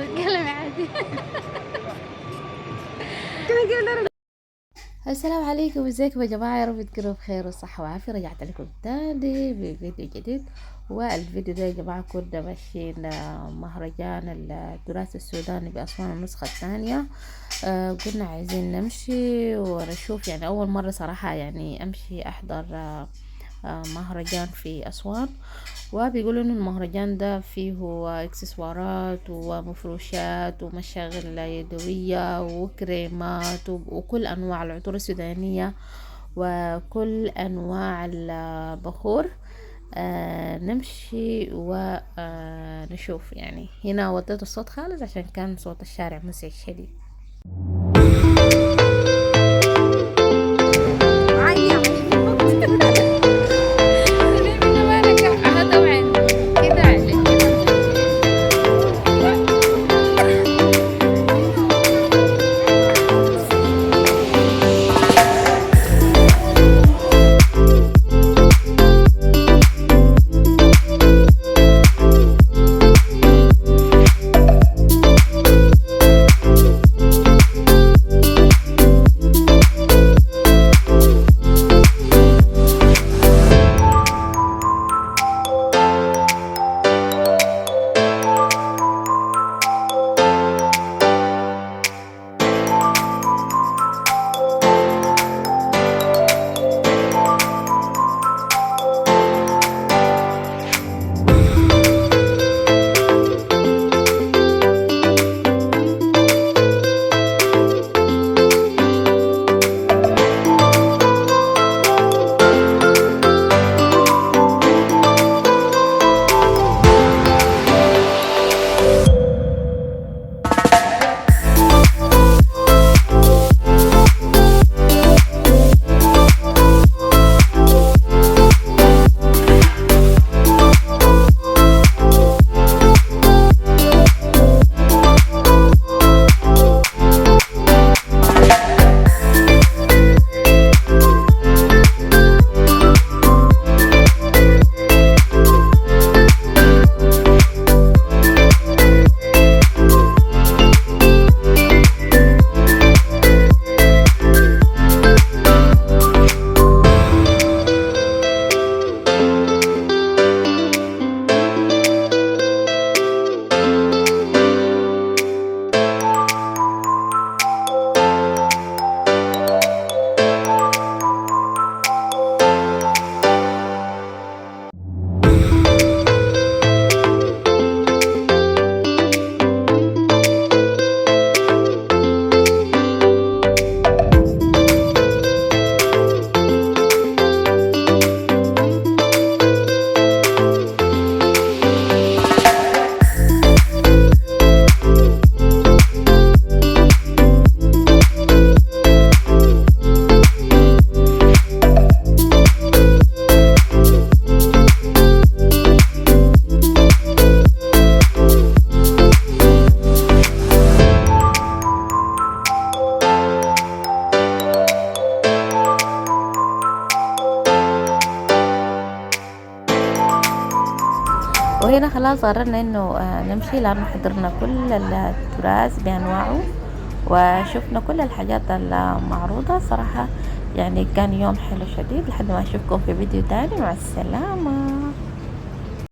اتكلمي عادي. السلام عليكم، ازيكم يا جماعة؟ يا رب تكونوا بخير وصحة وعافية. رجعت لكم تاني بفيديو جديد، والفيديو ده يا جماعة كنا ماشيين مهرجان التراث السوداني بأسوان النسخة الثانية. قلنا عايزين نمشي ونشوف، يعني أول مرة صراحة يعني أمشي أحضر مهرجان في أسوان. وبيقولوا إن المهرجان ده فيه اكسسوارات ومفروشات ومشاغل يدوية وكريمات وكل أنواع العطور السودانية وكل أنواع البخور. نمشي ونشوف. يعني هنا وطيت الصوت خالص عشان كان صوت الشارع مزعج شديد. وهنا خلاص قررنا انه نمشي، لانه حضرنا كل التراث بانواعه وشفنا كل الحاجات المعروضة. صراحة يعني كان يوم حلو شديد. لحد ما اشوفكم في فيديو تاني، مع السلامة.